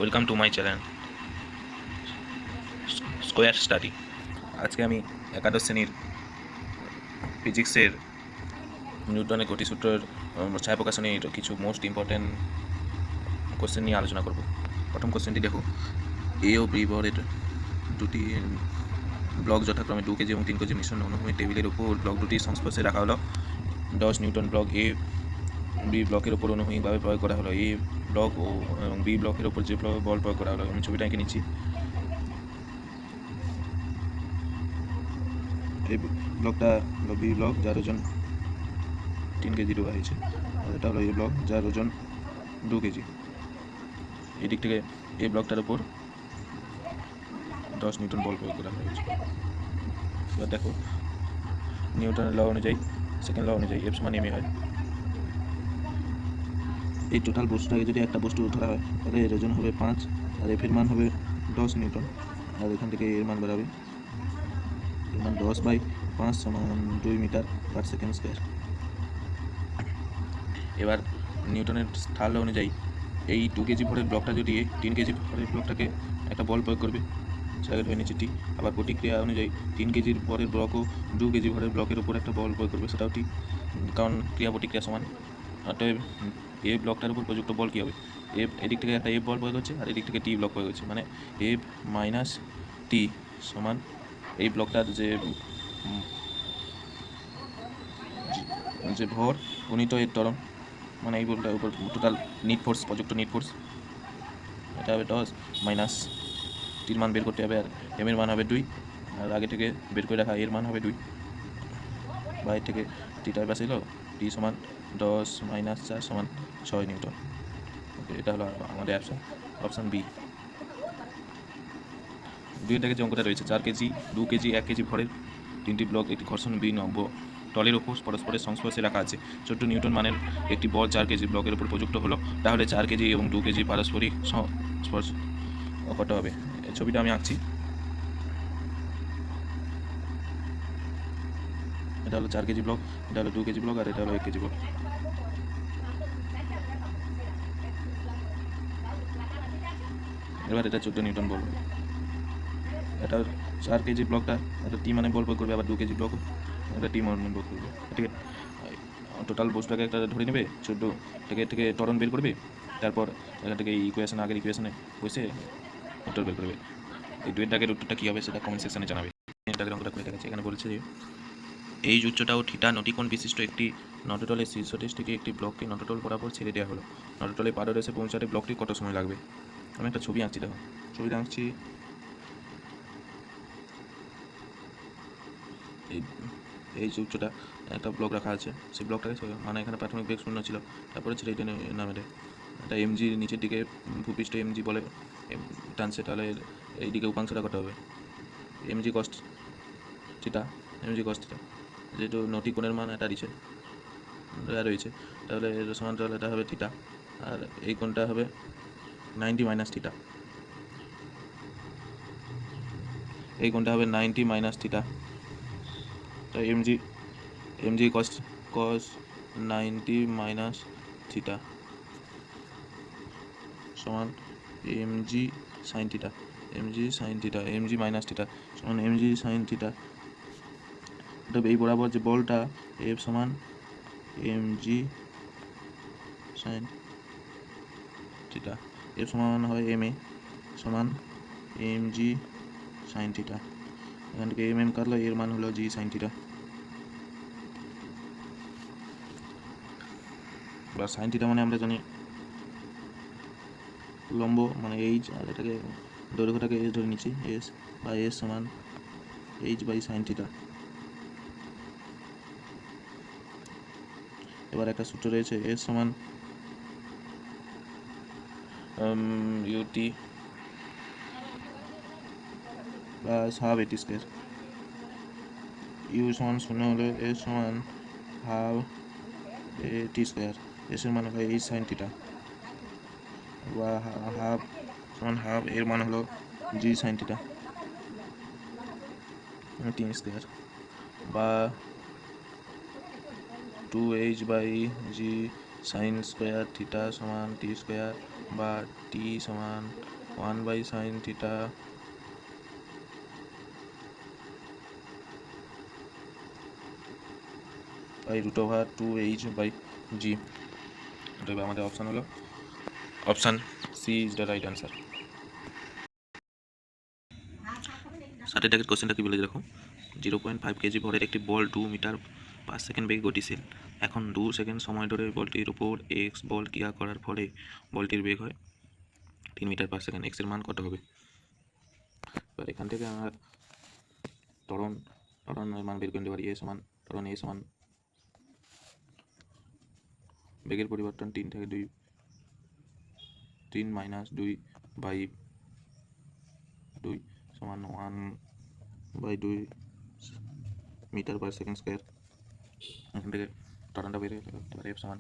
Welcome to my channel square study. আজকে আমি একাদশ শ্রেণীর ফিজিক্সের নিউটনের গতিসূত্রের ছায়া প্রকাশনীর কিছু মোস্ট ইম্পর্ট্যান্ট কোশ্চেন নিয়ে আলোচনা করব। প্রথম কোশ্চেনটি দেখো, এ ও বি বরের দুটি ব্লক যথাক্রমে 2 কেজি এবং 3 কেজি মিশ্রণ অনুভূমিক টেবিলের উপর ব্লক দুটির সংস্পর্শে রাখা হলো। 10 নিউটন ব্লক এ বি ব্লকের ওপর অনুভূমিকভাবে প্রয়োগ করা হলো। এ ব্লক ও এবং বি ব্লকের ওপর যে বল প্রয়োগ করা হলো, আমি ছবিটা এঁকে নিচ্ছি। এই ব্লকটা হলো বি ব্লক, যার ওজন 3 কেজি দেওয়া হয়েছে, আর এটা হলো এ ব্লক, যার ওজন 2 কেজি। এই দিক থেকে এই ব্লকটার উপর 10 নিউটন বল প্রয়োগ করা হয়েছে। এবার দেখো, নিউটনের ল অনুযায়ী, সেকেন্ড ল অনুযায়ী এফ সমান এম এ হয়। এই টোটাল বস্তুটাকে যদি একটা বস্তু ধরা হয়, তাহলে এর ওজন হবে 5, আর এফ এর মান হবে 10 নিউটন, আর এখান থেকে এর মান বেরোবে, এর মান 10/5 সমান 2 মিটার পার সেকেন্ড স্কোয়ার। এবার নিউটনের থার্ড ল অনুযায়ী এই 2 কেজি ভরের ব্লকটা যদি 3 কেজি ভরের ব্লকটাকে একটা বল প্রয়োগ করবে, সেটাকে ধরে নিচ্ছে টি। আবার প্রতিক্রিয়া অনুযায়ী 3 কেজির ভরের ব্লকও 2 কেজি ভরের ব্লকের উপর একটা বল প্রয়োগ করবে, সেটাও টি, কারণ ক্রিয়া প্রতিক্রিয়া সমান। অতএব এ ব্লকটার উপর প্রযুক্ত বল কী হবে? এফ, এদিক থেকে একটা এফ বল প্রয়োগ হচ্ছে, আর এদিক থেকে টি ব্লক প্রয়োগ হচ্ছে, মানে এফ মাইনাস টি সমান এই ব্লকটার যে ভর গুণিত এর ত্বরণ, মানে এই বলটার উপর টোটাল নিট ফোর্স, প্রযুক্ত নিট ফোর্স, এটা হবে 10 মাইনাস টির মান বের করতে হবে, আর এম এর মান হবে 2, আর আগে থেকে বের করে রাখা এর মান হবে 2, বাইরে থেকে টিটা পাশে এলো, টি সমান 10 মাইনাস 4 সমান 6 নিউটন। ওকে, এটা হলো আমাদের অপশান বি। দুই থেকে যে অঙ্কটা রয়েছে, 4 কেজি, 2 কেজি, 1 কেজি ভরের 3টি ব্লক একটি ঘর্ষণ বিনম্ব তলের ওপর পরস্পরের সংস্পর্শে রাখা আছে। 14 নিউটন মানের একটি বল 4 কেজি ব্লকের উপর প্রযুক্ত হলো, তাহলে 4 কেজি এবং 2 কেজি পারস্পরিক সংস্পর্শ কত হবে? এই ছবিটা আমি আঁকছি। এটা হলো 4 কেজি ব্লক, এটা হলো 2 কেজি ব্লক, আর এটা হলো 1 কেজি ব্লক। এবার এটা 14 নিউটন বল। এটা 4 কেজি ব্লকটা এটা টি মানে বল প্রয়োগ করবে, আবার 2 কেজি ব্লক এটা টি মানে বল করবে, ঠিক আছে। টোটাল বস্তুটাকে একটা ধরে নেবে, 14 থেকে ত্বরণ বের করবে, তারপর এখান থেকে ইকুয়েশন, আগের ইকুয়েশনে বসে উত্তর বের করবে। এই দুয়ের দাগের উত্তরটা কী হবে সেটা কমেন্ট সেকশনে জানাবে। দাগের অঙ্কটা করে দেখাচ্ছি। এখানে বলছে যে এই উচ্চতা ও থিটা নটিকোণ বিশিষ্ট একটি নটতলের শীর্ষদেশ থেকে একটি ব্লককে নটতল বরাবর ছেড়ে দেওয়া হলো। নটতলে পাদদেশে পৌঁছাতে ব্লকটি কত সময় লাগবে? আমি একটা ছবি আঁকছি, দেখো ছবিটা আঁকছি। এই যে উচ্চতা একটা ব্লক রাখা আছে, সেই ব্লকটাকে মানে এখানে প্রাথমিক বেগ 0 ছিল, তারপরে ছেড়ে টেনে নামে দেয়। এটা এমজি নিচের দিকে ভূপৃষ্ঠে এমজি বলে টানছে, তাহলে এইদিকে উপাংশটা কত হবে? MG cost theta, MG cost theta, যেহেতু নটিকোণের মান এটা দিচ্ছে রয়েছে, তাহলে এর সমান্তরাল এটা হবে থিটা, আর এই কোণটা হবে 90 মাইনাস থিটা, এই কোণটা হবে 90 মাইনাস থিটা। তো এমজি কস 90 মাইনাস থিটা সমান MG sine theta, MG sine theta, MG minus theta সমান এমজি সাইন থিটা। তবে এই বরাবর যে বলটা এফ সমান এমজি সাইন থিটা, এফ সমান হয় এম এ সমান এমজি সাইন থিটা, এখান থেকে এম কাটলো, এর মান হলো জি সাইন থিটা, বা সাইন থিটা মানে আমরা জানি লম্ব মানে এইচ, আর এটাকে দৈর্ঘ্যটাকে এস ধরে নিচ্ছি, এস বা এস সমান এইচ বাই সাইন থিটা। এবার একটা সূত্র রয়েছে, এস সমান ইউটি প্লাস হাফ এটি স্কোয়ার। ইউ সমান 0 হলে এস সমান হাফ এটি স্কোয়ার, এসের মান হলো এইচ সাইন থিটা, বা হাফ সমান হাফ, এর মান হলো জি সাইন থিটা 3 স্কোয়ার, বা 2h by G sine square theta সমান টি স্কোয়ার বা টি সমান 1/sin থিটা বাই √2h/g। তবে আমাদের অপশান হলো option C is the right answer. 60 কোশ্চেনটা কি বলে দেখো, 0.5 কেজি ভরের একটি বল 2 মিটার পার সেকেন্ড বেগে গতিশীল। এখন 2 সেকেন্ড সময় ধরে বলটির উপর এক্স বল ক্রিয়া করার ফলে বলটির বেগ হয় 3 মিটার পার সেকেন্ড। এক্স এর মান কত হবে? এবার এখান থেকে আমরা ত্বরণের মান বের করে নিতে পারি। ত্বরণ এ সমান বেগের পরিবর্তন 3 থেকে 2, 3 - 2/2 সমান 1/2 মিটার পার সেকেন্ড স্কোয়ার। এখান থেকে ত্বরণটা বের করতে পারি। এফ সমান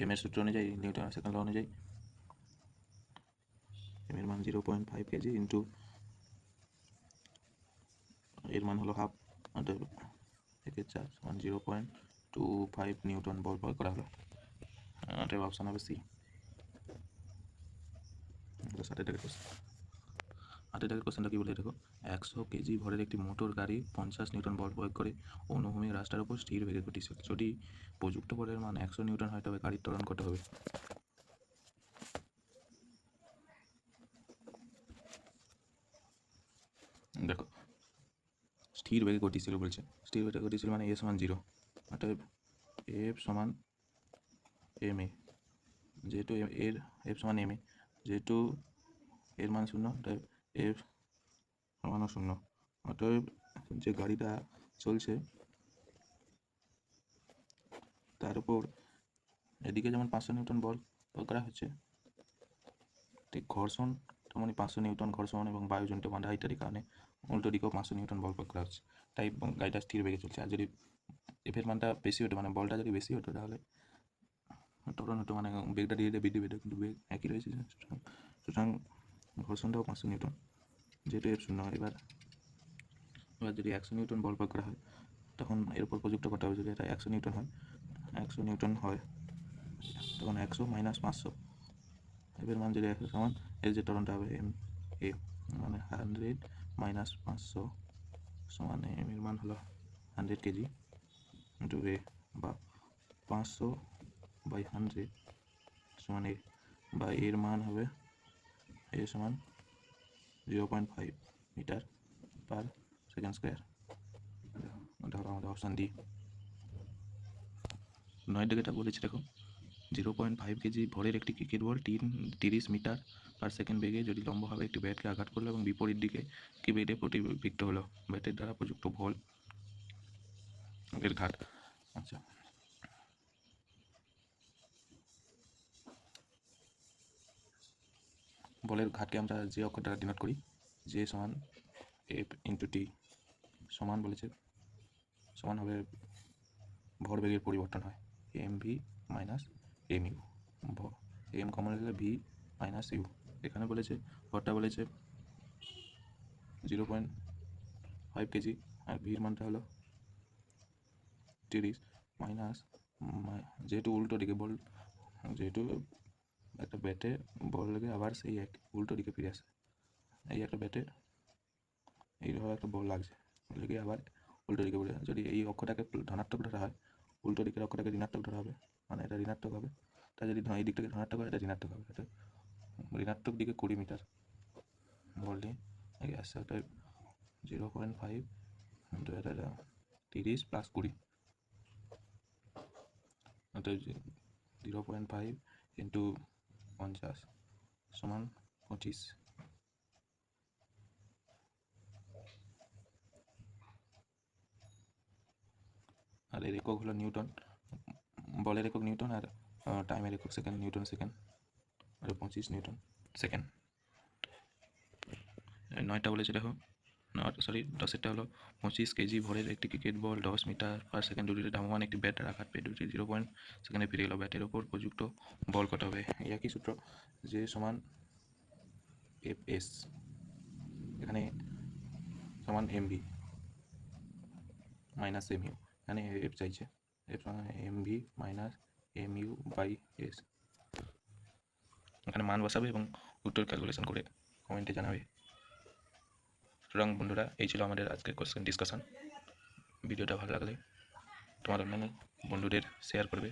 এম এর সূত্র অনুযায়ী, নিউটনের সেকেন্ড ল অনুযায়ী এম এর মান 0.5 কেজি ইন্টু এর মান হলো হাফ, অতএব 1/4 সমান 0.25 নিউটন বল প্রয়োগ করা হলো। অতএব অপশন হবে সি। 60 কোশ্চেনটা কি বলে দেখো, 100 কেজি ভরের একটি মোটর গাড়ি 50 নিউটন বল প্রয়োগ করে অনুভূমিক রাস্তার উপর স্থির বেগে গতিশীল। যদি প্রযুক্ত বলের মান 100 নিউটন হয় তবে গাড়ির ত্বরণ কত হবে? দেখো, স্থির বেগে গতিশীল বলছে, স্থির বেগে গতিশীল মানে এ সমান 0, অতএব এফ সমান এম এ। যেহেতু এফ সমান এম এ, যেহেতু এর মান 0, অতএব এফ সমান 0। অতএব যে গাড়িটা চলছে তার উপর এদিকে যেমন 500 নিউটন বল প্রয়োগ করা হচ্ছে, ঠিক ঘর্ষণ তেমনই 500 নিউটন ঘর্ষণ এবং বায়ুজনিত বাধা ইত্যাদির কারণে উল্টো দিকেও 500 নিউটন বল প্রয়োগ করা হচ্ছে। তাই গাড়িটা স্থির বেগে চলছে। আর যদি এফের মানটা বেশি হতো, মানে বলটা যদি বেশি হতো, তাহলে ত্বরণ হতো, মানে বেগটা ধীরে ধীরে বৃদ্ধি পেতো, কিন্তু বেগ একই রয়েছে। সুতরাং ঘর্ষণটাও 500 নিউটন, যেহেতু এফ 0। এবার যদি 100 নিউটন বল প্রয়োগ করা হয় তখন এর উপর প্রযুক্ত করতে হবে। যদি এটা 100 নিউটন হয় তখন 100 - 500, এর মান যদি 100 সমান এর যে ত্বরণটা হবে এম এ, মানে 100 - 500 সমান এম এর মান হলো 100 কেজি ইন্টু এ, বা 500/100 সমান এ, বা এর মান হবে এ সমান 0.5 মিটার পার সেকেন্ড স্কোয়ার। ধরো আমাদের অপশান ডি। 9 বলেছে দেখো, 0.5 কেজি ভরের একটি cricket ball 30 metre per second বেগে যদি লম্বভাবে একটি ব্যাটকে আঘাত করলো এবং বিপরীত দিকে কি বেগে প্রতিবিপ্ত হলো, ব্যাটের দ্বারা প্রযুক্ত বল এর ঘাত। আচ্ছা, বলের ঘাতকে আমরা যে অক্ষর দ্বারা ডিনোট করি, যে সমান এফ ইন্টু টি সমান বলেছে, সমান হবে ভরবেগের পরিবর্তন হয় M V minus M U. M common নিলে ভি মাইনাস ইউ। এখানে বলেছে ভরটা বলেছে 0.5 কেজি, আর ভির মানটা হলো 30 মাইনাস, যেহেতু উল্টো দিকে বল, যেহেতু একটা ব্যাটে বল লেগে আবার সেই এক উল্টো দিকে ফিরে আসে, এই একটা ব্যাটে এইভাবে একটা বল লাগছে, লেগে আবার উল্টো দিকে বলে, যদি এই অক্ষটাকে ধনাত্মক ধরা হয়, উল্টো দিকের অক্ষটাকে ঋণাত্মক ধরা হবে, মানে এটা ঋণাত্মক হবে। তা যদি এই দিকটাকে ধনাত্মক হয়, এটা ঋণাত্মক হবে। এটা ঋণাত্মক দিকে 20 মিটার বলটি এগিয়ে আসছে, অর্থাৎ 0.5 30 প্লাস 20, অর্থাৎ 0.5 ইন্টু 50 সমান 25। আর এর একক হলো নিউটন, বলের একক নিউটন, আর টাইমের একক সেকেন্ড, নিউটন সেকেন্ড, আর 25 নিউটন সেকেন্ড। 9টা বলেছে দেখো, 10টা হলো 25 কেজি ভরের একটি cricket ball 10 metre per second দূরত্বে ধাবমান একটি ব্যাটের আঘাত পেয়ে 0 সেকেন্ডে ফিরে গেল, ব্যাটের ওপর প্রযুক্ত বল কত হবে? এই একই সূত্র, যে সমান এফ এস, এখানে সমান M V minus M U, এখানে এফ চাইছে, এফ সমান M V minus M U by S. ওখানে মান বসাবে এবং উত্তর ক্যালকুলেশন করে কমেন্টে জানাবে। সুতরাং বন্ধুরা, এই ছিল আমাদের আজকের কোশ্চেন ডিসকাশন। ভিডিওটা ভালো লাগলে তোমার অন্যান্য বন্ধুদের শেয়ার করবে।